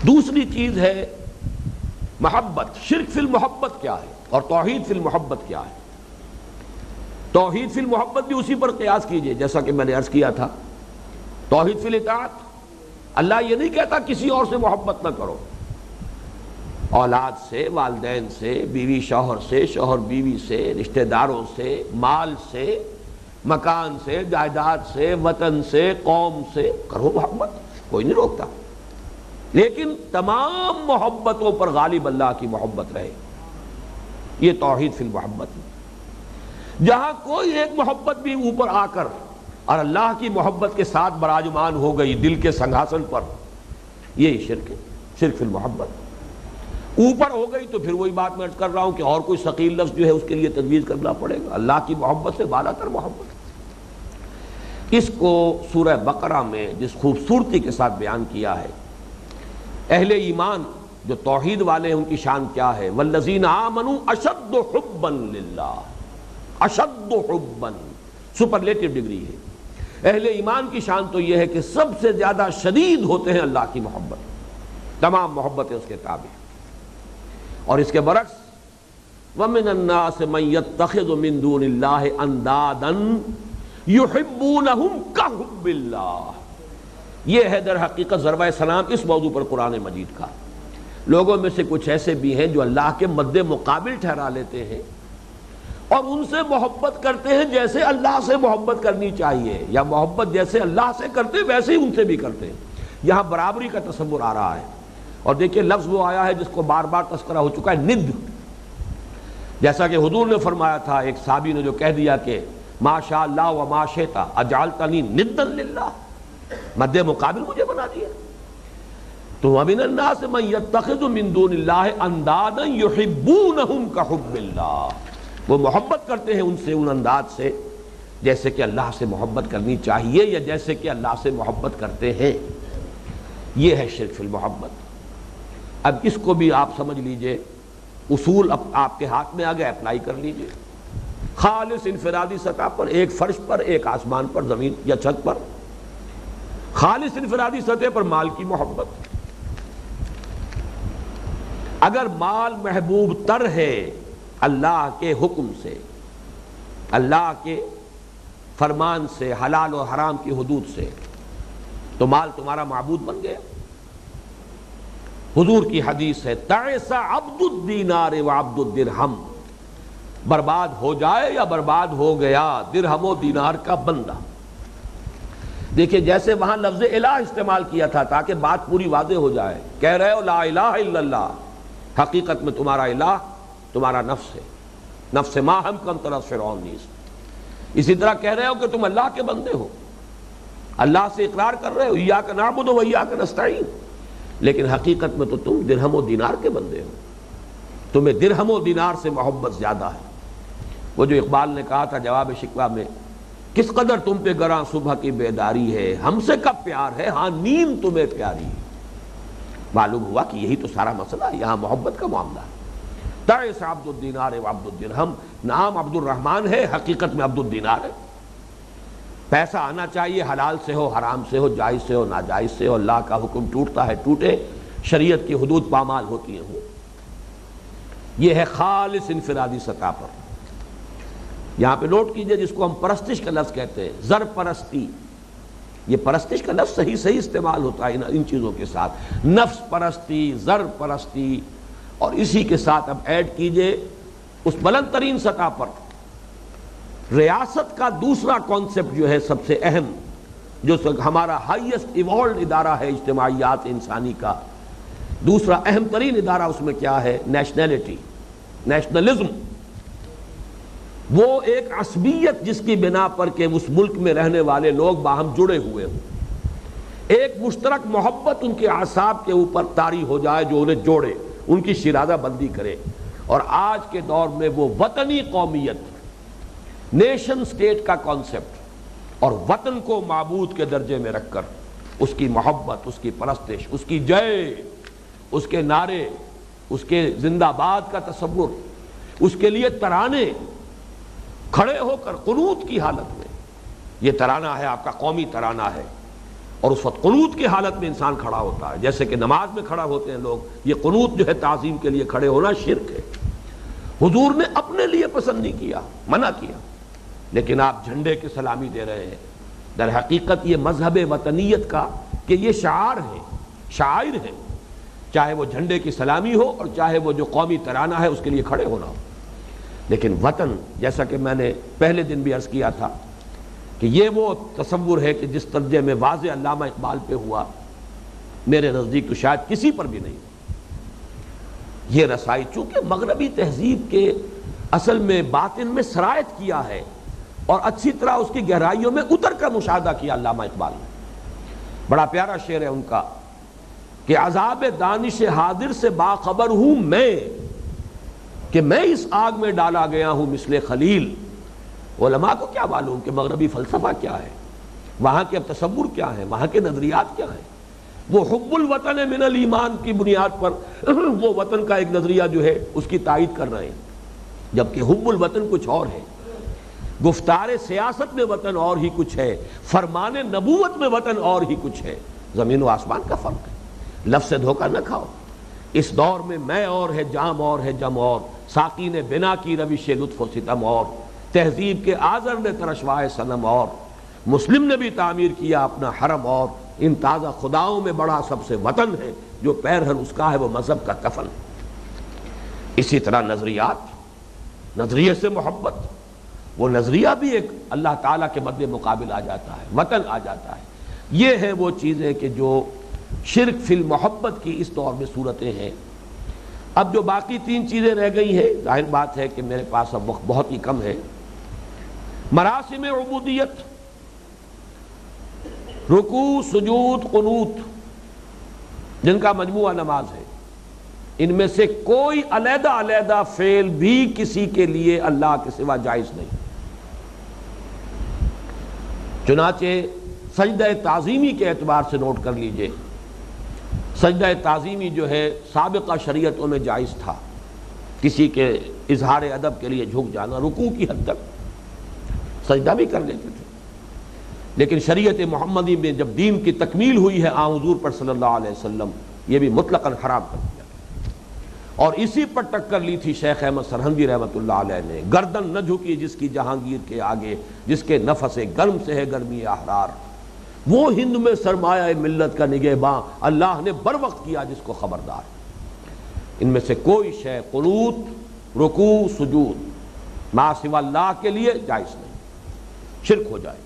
دوسری چیز ہے محبت. شرک فی المحبت کیا ہے اور توحید فی المحبت کیا ہے؟ توحید فی المحبت بھی اسی پر قیاس کیجئے جیسا کہ میں نے عرض کیا تھا. توحید فی الاطاعت، اللہ یہ نہیں کہتا کسی اور سے محبت نہ کرو، اولاد سے، والدین سے، بیوی شوہر سے، شوہر بیوی سے، رشتہ داروں سے، مال سے، مکان سے، جائیداد سے، وطن سے، قوم سے کرو محبت، کوئی نہیں روکتا، لیکن تمام محبتوں پر غالب اللہ کی محبت رہے. یہ توحید فی المحبت ہے. جہاں کوئی ایک محبت بھی اوپر آ کر اور اللہ کی محبت کے ساتھ براجمان ہو گئی دل کے سنگھاسن پر، یہی شرک ہے. شرک فی المحبت اوپر ہو گئی تو پھر وہی بات میں عرض کر رہا ہوں کہ اور کوئی ثقیل لفظ جو ہے اس کے لیے تجویز کرنا پڑے گا. اللہ کی محبت سے بالا تر محبت. اس کو سورہ بقرہ میں جس خوبصورتی کے ساتھ بیان کیا ہے، اہل ایمان جو توحید والے ہیں ان کی شان کیا ہے؟ والذین آمنوا اشد حبا للہ. اشد حبا سپرلیٹو ڈگری ہے. اہل ایمان کی شان تو یہ ہے کہ سب سے زیادہ شدید ہوتے ہیں اللہ کی محبت، تمام محبتیں اس کے تابع. اور اس کے برعکس وَمِنَ النَّاسِ مَن يَتَّخِذُ مِن دُونِ اللَّهِ أَندَادًا يُحِبُّونَهُمْ كَحُبِّ اللَّهِ. یہ ہے در حقیقت ضرب سلام اس موضوع پر قرآن مجید کا. لوگوں میں سے کچھ ایسے بھی ہیں جو اللہ کے مد مقابل ٹھہرا لیتے ہیں اور ان سے محبت کرتے ہیں جیسے اللہ سے محبت کرنی چاہیے، یا محبت جیسے اللہ سے کرتے ویسے ہی ان سے بھی کرتے ہیں. یہاں برابری کا تصور آ رہا ہے. اور دیکھیے لفظ وہ آیا ہے جس کو بار بار تذکرہ ہو چکا ہے، ند. جیسا کہ حضور نے فرمایا تھا ایک صحابی نے جو کہہ دیا کہ ما شاء اللہ و ما شئت اجعلتنی ندا للہ، مد مقابل مجھے بنا دیا. تو ومن الناس من یتخذ من دون اللہ اندادا یحبونہم کحب اللہ. وہ محبت کرتے ہیں ان سے ان انداز سے جیسے کہ اللہ سے محبت کرنی چاہیے یا جیسے کہ اللہ سے محبت کرتے ہیں. یہ ہے شرک فی المحبت. اب اس کو بھی آپ سمجھ لیجئے، اصول اب آپ کے ہاتھ میں آ گئے، اپلائی کر لیجئے. خالص انفرادی سطح پر، ایک فرش پر، ایک آسمان پر، زمین یا چھت پر، خالص انفرادی سطح پر مال کی محبت. اگر مال محبوب تر ہے اللہ کے حکم سے، اللہ کے فرمان سے، حلال و حرام کی حدود سے، تو مال تمہارا معبود بن گیا. حضور کی حدیث ہے تعس عبد الدینار و عبد الدرہم، برباد ہو جائے یا برباد ہو گیا درہم و دینار کا بندہ. دیکھیں جیسے وہاں لفظ الہ استعمال کیا تھا تاکہ بات پوری واضح ہو جائے. کہہ رہے ہو لا الہ الا اللہ، حقیقت میں تمہارا الہ تمہارا نفس ہے، نفس ما ہم کم طرف فرعون نیز. اسی طرح کہہ رہے ہو کہ تم اللہ کے بندے ہو، اللہ سے اقرار کر رہے ہو ایاک نعبد و ایاک نستعین، لیکن حقیقت میں تو تم درہم و دینار کے بندے ہو. تمہیں درہم و دینار سے محبت زیادہ ہے. وہ جو اقبال نے کہا تھا جواب شکوہ میں، کس قدر تم پہ گراں صبح کی بیداری ہے، ہم سے کب پیار ہے، ہاں نیند تمہیں پیاری ہے. معلوم ہوا کہ یہی تو سارا مسئلہ ہے، یہاں محبت کا معاملہ ہے. تعس عبد الدینار و عبد الدرہم، نام عبد الرحمن ہے، حقیقت میں عبد الدینار ہے. پیسہ آنا چاہیے، حلال سے ہو، حرام سے ہو، جائز سے ہو، ناجائز سے ہو. اللہ کا حکم ٹوٹتا ہے ٹوٹے، شریعت کی حدود پامال ہوتی ہیں. یہ ہے خالص انفرادی سطح پر. یہاں پہ نوٹ کیجئے جس کو ہم پرستش کا لفظ کہتے ہیں، زر پرستی. یہ پرستش کا لفظ صحیح استعمال ہوتا ہے ان چیزوں کے ساتھ، نفس پرستی، زر پرستی. اور اسی کے ساتھ اب ایڈ کیجئے اس بلند ترین سطح پر ریاست کا دوسرا کانسیپٹ جو ہے سب سے اہم، جو ہمارا ہائیسٹ ایوالڈ ادارہ ہے اجتماعیات انسانی کا، دوسرا اہم ترین ادارہ اس میں کیا ہے؟ Nationality, nationalism. وہ ایک عصبیت جس کی بنا پر کہ اس ملک میں رہنے والے لوگ باہم جڑے ہوئے ہوں، ایک مشترک محبت ان کے اعصاب کے اوپر طاری ہو جائے جو انہیں جوڑے، ان کی شیرازہ بندی کرے. اور آج کے دور میں وہ وطنی قومیت، نیشن سٹیٹ کا کانسیپٹ، اور وطن کو معبود کے درجے میں رکھ کر اس کی محبت، اس کی پرستش، اس کی جے، اس کے نعرے، اس کے زندہ باد کا تصور، اس کے لیے ترانے کھڑے ہو کر قنوت کی حالت میں، یہ ترانہ ہے آپ کا قومی ترانہ ہے، اور اس وقت قنوت کی حالت میں انسان کھڑا ہوتا ہے، جیسے کہ نماز میں کھڑا ہوتے ہیں لوگ، یہ قنوت جو ہے تعظیم کے لیے کھڑے ہونا شرک ہے۔ حضور نے اپنے لیے پسند نہیں کیا، منع کیا، لیکن آپ جھنڈے کی سلامی دے رہے ہیں۔ در حقیقت یہ مذہب وطنیت کا کہ یہ شعار ہے، شاعر ہے، چاہے وہ جھنڈے کی سلامی ہو اور چاہے وہ جو قومی ترانہ ہے اس کے لیے کھڑے ہونا ہو۔ لیکن وطن، جیسا کہ میں نے پہلے دن بھی عرض کیا تھا کہ یہ وہ تصور ہے کہ جس درجے میں واضح علامہ اقبال پہ ہوا، میرے نزدیک تو شاید کسی پر بھی نہیں۔ یہ رسائی چونکہ مغربی تہذیب کے اصل میں باطن میں سرایت کیا ہے اور اچھی طرح اس کی گہرائیوں میں اتر کر مشاہدہ کیا علامہ اقبال نے۔ بڑا پیارا شعر ہے ان کا کہ عذاب دانش حاضر سے باخبر ہوں میں، کہ میں اس آگ میں ڈالا گیا ہوں مثل خلیل۔ علماء کو کیا معلوم کہ مغربی فلسفہ کیا ہے، وہاں کے اب تصور کیا ہے، وہاں کے نظریات کیا ہیں۔ وہ حب الوطن من الایمان کی بنیاد پر وہ وطن کا ایک نظریہ جو ہے اس کی تائید کر رہے ہیں، جبکہ حب الوطن کچھ اور ہے، گفتار سیاست میں وطن اور ہی کچھ ہے، فرمان نبوت میں وطن اور ہی کچھ ہے۔ زمین و آسمان کا فرق ہے، لفظ سے دھوکہ نہ کھاؤ۔ اس دور میں اور ہے، جام اور ہے، جم اور، ساقی نے بنا کی روش لطف و ستم اور، تہذیب کے آذر نے ترشوائے صنم اور، مسلم نے بھی تعمیر کیا اپنا حرم اور، ان تازہ خداؤں میں بڑا سب سے وطن ہے، جو پیر ہر اس کا ہے وہ مذہب کا کفن۔ اسی طرح نظریات، نظریے سے محبت، وہ نظریہ بھی ایک اللہ تعالیٰ کے مد مقابل آ جاتا ہے، وطن آ جاتا ہے۔ یہ ہیں وہ چیزیں کہ جو شرک فی المحبت کی اس دور میں صورتیں ہیں۔ اب جو باقی تین چیزیں رہ گئی ہیں، ظاہر بات ہے کہ میرے پاس اب وقت بہت ہی کم ہے۔ مراسم عبودیت، رکوع، سجود، قنوت، جن کا مجموعہ نماز ہے، ان میں سے کوئی علیحدہ علیحدہ فعل بھی کسی کے لیے اللہ کے سوا جائز نہیں۔ چنانچہ سجدہ تعظیمی کے اعتبار سے نوٹ کر لیجئے، سجدہ تعظیمی جو ہے سابقہ شریعتوں میں جائز تھا، کسی کے اظہار ادب کے لیے جھک جانا، رکوع کی حد تک سجدہ بھی کر لیتے تھے، لیکن شریعت محمدی میں جب دین کی تکمیل ہوئی ہے آن حضور پر صلی اللہ علیہ وسلم، یہ بھی مطلقاً حرام کر دیا، اور اسی پر ٹکر لی تھی شیخ احمد سرہندی رحمۃ اللہ علیہ نے، گردن نہ جھکی جس کی جہانگیر کے آگے، جس کے نفس گرم سے ہے گرمی احرار، وہ ہند میں سرمایہ ملت کا نگہباں، اللہ نے بر وقت کیا جس کو خبردار۔ ان میں سے کوئی شے، قنوت، رکوع، سجود، ما سوا اللہ کے لیے جائز نہیں، شرک ہو جائے۔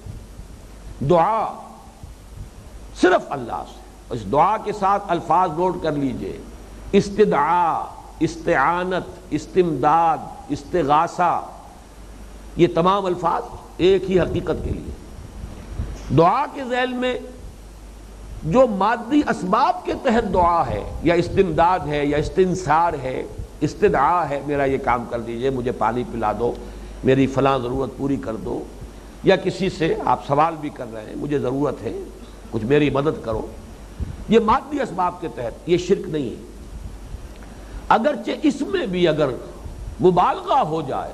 دعا صرف اللہ سے، اس دعا کے ساتھ الفاظ نوٹ کر لیجئے، استدعاء، استعانت، استمداد، استغاثہ، یہ تمام الفاظ ایک ہی حقیقت کے لیے۔ دعا کے ذیل میں جو مادی اسباب کے تحت دعا ہے، یا استمداد ہے، یا استنصار ہے، استدعاء ہے، میرا یہ کام کر دیجئے، مجھے پانی پلا دو، میری فلاں ضرورت پوری کر دو، یا کسی سے آپ سوال بھی کر رہے ہیں، مجھے ضرورت ہے، کچھ میری مدد کرو، یہ مادی اسباب کے تحت، یہ شرک نہیں ہے۔ اگرچہ اس میں بھی اگر مبالغہ ہو جائے،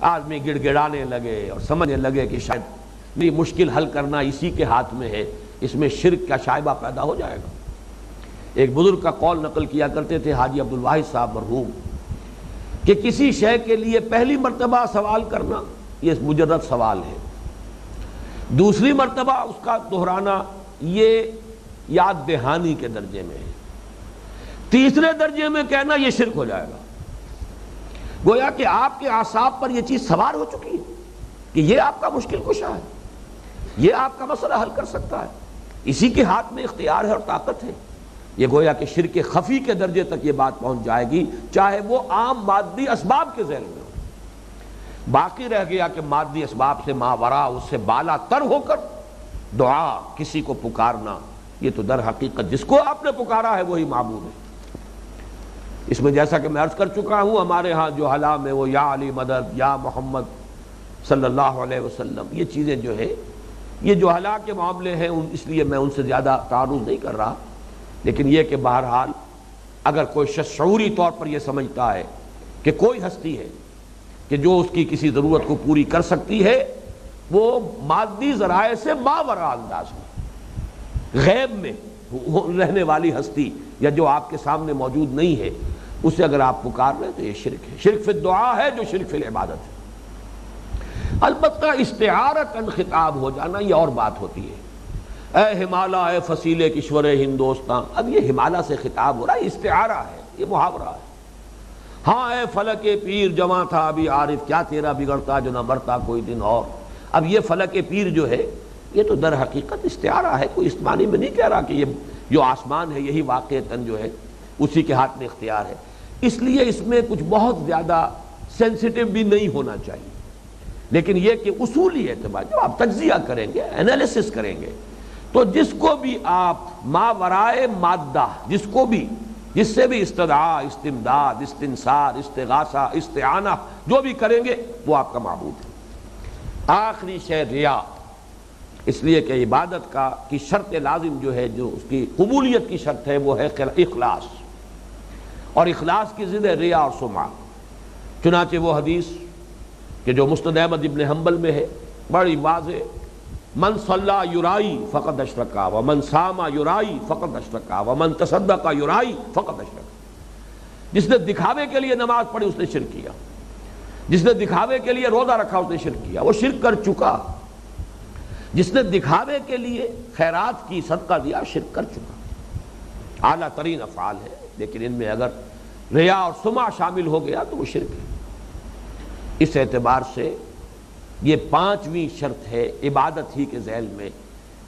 آدمی گڑ گڑانے لگے اور سمجھنے لگے کہ شاید میری مشکل حل کرنا اسی کے ہاتھ میں ہے، اس میں شرک کا شائبہ پیدا ہو جائے گا۔ ایک بزرگ کا قول نقل کیا کرتے تھے حاجی عبدالواحد صاحب مرحوم، کہ کسی شے کے لیے پہلی مرتبہ سوال کرنا یہ مجرد سوال ہے، دوسری مرتبہ اس کا دہرانا یہ یاد دہانی کے درجے میں ہے، تیسرے درجے میں کہنا یہ شرک ہو جائے گا۔ گویا کہ آپ کے اعصاب پر یہ چیز سوار ہو چکی ہے کہ یہ آپ کا مشکل کشا ہے، یہ آپ کا مسئلہ حل کر سکتا ہے، اسی کے ہاتھ میں اختیار ہے اور طاقت ہے۔ یہ گویا کہ شرک خفی کے درجے تک یہ بات پہنچ جائے گی، چاہے وہ عام مادی اسباب کے ذیل میں ہو۔ باقی رہ گیا کہ مادی اسباب سے ماورا، اس سے بالا تر ہو کر دعا، کسی کو پکارنا، یہ تو در حقیقت جس کو آپ نے پکارا ہے وہی معبود ہے۔ اس میں جیسا کہ میں عرض کر چکا ہوں، ہمارے ہاں جو حلا میں وہ یا علی مدد، یا محمد صلی اللہ علیہ وسلم، یہ چیزیں جو ہے، یہ جو حلا کے معاملے ہیں، اس لیے میں ان سے زیادہ تعارض نہیں کر رہا، لیکن یہ کہ بہرحال اگر کوئی شخص شعوری طور پر یہ سمجھتا ہے کہ کوئی ہستی ہے کہ جو اس کی کسی ضرورت کو پوری کر سکتی ہے، وہ مادی ذرائع سے ماورا انداز میں، غیب میں رہنے والی ہستی یا جو آپ کے سامنے موجود نہیں ہے اسے اگر آپ پکار رہے تو یہ شرک ہے. شرک فی الدعا ہے جو شرک فی العبادت ہے. البتہ استعارتاً خطاب ہو جانا یہ اور بات ہوتی ہے. اے ہمالا اے فصیلے کشور ہندوستان، اب یہ ہمالا سے خطاب ہو رہا ہے، استعارہ ہے، یہ محاورہ ہے. ہاں اے فلک پیر جواں تھا ابھی عارف، کیا تیرا بگڑتا جو نہ مرتا کوئی دن اور. اب یہ فلک پیر جو ہے یہ تو در حقیقت استعارہ ہے، کوئی اس معنی میں نہیں کہہ رہا کہ یہ جو آسمان ہے یہی واقعتاً جو ہے اسی کے ہاتھ میں اختیار ہے. اس لیے اس میں کچھ بہت زیادہ سینسیٹیو بھی نہیں ہونا چاہیے. لیکن یہ کہ اصولی اعتبار جب آپ تجزیہ کریں گے، انالیسس کریں گے، تو جس کو بھی آپ ماورائے مادہ جس سے بھی استدعاء، استمداد، استنصار، استغاثہ، استعانہ جو بھی کریں گے وہ آپ کا معبود ہے. آخری شے ریا، اس لیے کہ عبادت کی شرط لازم جو ہے، جو اس کی قبولیت کی شرط ہے وہ ہے اخلاص، اور اخلاص کی ضد ہے ریا اور سمعہ. چنانچہ وہ حدیث کہ جو مسند احمد ابن حنبل میں ہے بڑی واضح، من صلی یرائی فقد اشرکا ومن صام یرائی فقد اشرکا ومن تصدق یرائی فقد اشرکا. جس نے دکھاوے کے لیے نماز پڑھی اس نے شرک کیا، جس نے دکھاوے کے لیے روزہ رکھا اس نے شرک کیا، وہ شرک کر چکا. جس نے دکھاوے کے لیے خیرات کی، صدقہ دیا، شرک کر چکا. اعلیٰ ترین افعال ہے، لیکن ان میں اگر ریا اور سمعہ شامل ہو گیا تو وہ شرک ہے. اس اعتبار سے یہ پانچویں شرط ہے عبادت ہی کے ذیل میں،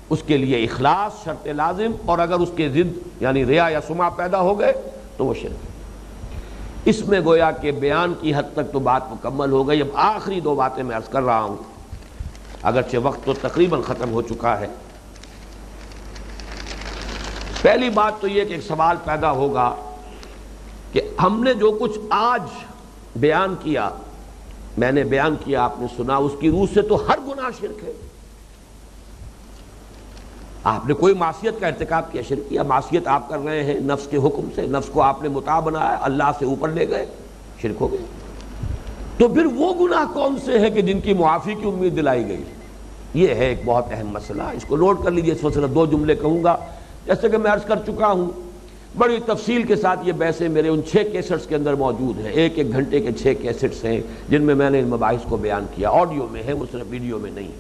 اس کے لیے اخلاص شرط لازم، اور اگر اس کے ضد یعنی ریا یا سمعہ پیدا ہو گئے تو وہ شرک ہے. اس میں گویا کہ بیان کی حد تک تو بات مکمل ہو گئی. اب آخری دو باتیں میں عرض کر رہا ہوں، اگرچہ وقت تو تقریباً ختم ہو چکا ہے. پہلی بات تو یہ کہ ایک سوال پیدا ہوگا کہ ہم نے جو کچھ آج بیان کیا، میں نے بیان کیا، آپ نے سنا، اس کی روح سے تو ہر گناہ شرک ہے. آپ نے کوئی معصیت کا ارتکاب کیا، شرک کیا. معصیت آپ کر رہے ہیں نفس کے حکم سے، نفس کو آپ نے مطاع بنایا، اللہ سے اوپر لے گئے، شرک ہو گئی. تو پھر وہ گناہ کون سے ہیں کہ جن کی معافی کی امید دلائی گئی؟ یہ ہے ایک بہت اہم مسئلہ، اس کو نوٹ کر لیجیے. اس وقت دو جملے کہوں گا. جیسے کہ میں عرض کر چکا ہوں، بڑی تفصیل کے ساتھ یہ بحثیں میرے ان 6 کیسٹس کے اندر موجود ہیں. ایک گھنٹے کے 6 کیسٹس ہیں جن میں نے ان مباحث کو بیان کیا. آڈیو میں ہے، وہ صرف ویڈیو میں نہیں.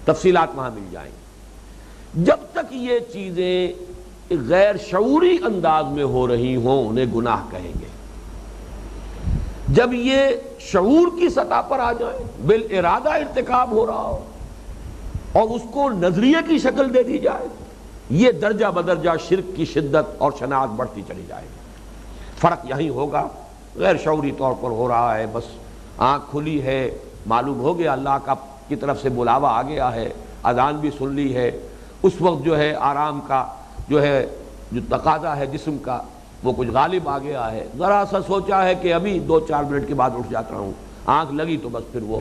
تفصیلات وہاں مل جائیں. جب تک یہ چیزیں غیر شعوری انداز میں ہو رہی ہوں انہیں گناہ کہیں گے. جب یہ شعور کی سطح پر آ جائیں، بالارادہ ارتکاب ہو رہا ہو اور اس کو نظریے کی شکل دے دی جائے، یہ درجہ بدرجہ شرک کی شدت اور شناعت بڑھتی چلی جائے گی. فرق یہی ہوگا، غیر شعوری طور پر ہو رہا ہے، بس آنکھ کھلی ہے، معلوم ہو گیا اللہ کی طرف سے بلاوا آ گیا ہے، اذان بھی سن لی ہے، اس وقت جو ہے آرام کا جو تقاضا ہے جسم کا وہ کچھ غالب آ گیا ہے. ذرا سا سوچا ہے کہ ابھی 2-4 منٹ کے بعد اٹھ جاتا ہوں، آنکھ لگی تو بس پھر وہ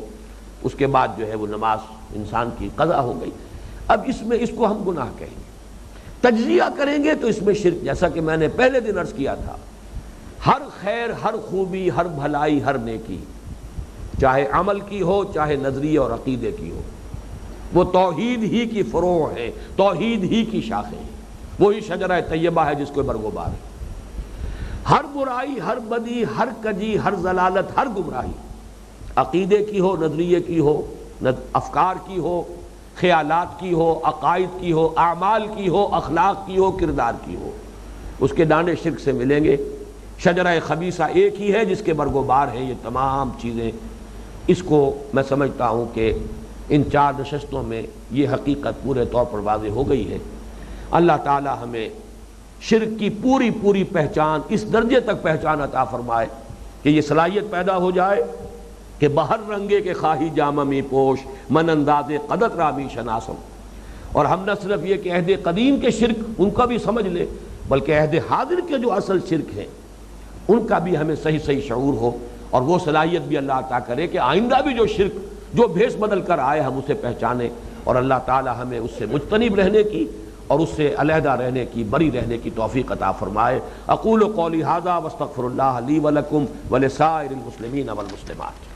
اس کے بعد جو ہے وہ نماز انسان کی قضا ہو گئی. اب اس کو ہم گناہ کہیں گے. تجزیہ کریں گے تو اس میں شرک، جیسا کہ میں نے پہلے دن عرض کیا تھا، ہر خیر، ہر خوبی، ہر بھلائی، ہر نیکی، چاہے عمل کی ہو، چاہے نظریے اور عقیدے کی ہو، وہ توحید ہی کی فروع ہے، توحید ہی کی شاخیں ہیں. وہی شجرہ طیبہ ہے جس کو برگزار ہے. ہر برائی، ہر بدی، ہر کجی، ہر ضلالت، ہر گمراہی، عقیدے کی ہو، نظریے کی ہو، افکار کی ہو، خیالات کی ہو، عقائد کی ہو، اعمال کی ہو، اخلاق کی ہو، کردار کی ہو، اس کے دانے شرک سے ملیں گے. شجرہ خبیثہ ایک ہی ہے جس کے برگزار ہیں یہ تمام چیزیں. اس کو میں سمجھتا ہوں کہ ان 4 نشستوں میں یہ حقیقت پورے طور پر واضح ہو گئی ہے. اللہ تعالی ہمیں شرک کی پوری پہچان، اس درجے تک پہچان عطا فرمائے کہ یہ صلاحیت پیدا ہو جائے کہ بہر رنگے کے خواہی جامہ می پوش، من انداز قدت رامی شناسم. اور ہم نہ صرف یہ کہ عہد قدیم کے شرک ان کا بھی سمجھ لیں، بلکہ عہد حاضر کے جو اصل شرک ہیں ان کا بھی ہمیں صحیح شعور ہو، اور وہ صلاحیت بھی اللہ عطا کرے کہ آئندہ بھی جو شرک جو بھیس بدل کر آئے ہم اسے پہچانیں، اور اللہ تعالی ہمیں اس سے مجتنب رہنے کی اور اس سے علیحدہ رہنے کی، بری رہنے کی توفیق عطا فرمائے. اقول قولی ھذا واستغفر اللہ لی ولکم ولسائر المسلمین والمسلمات.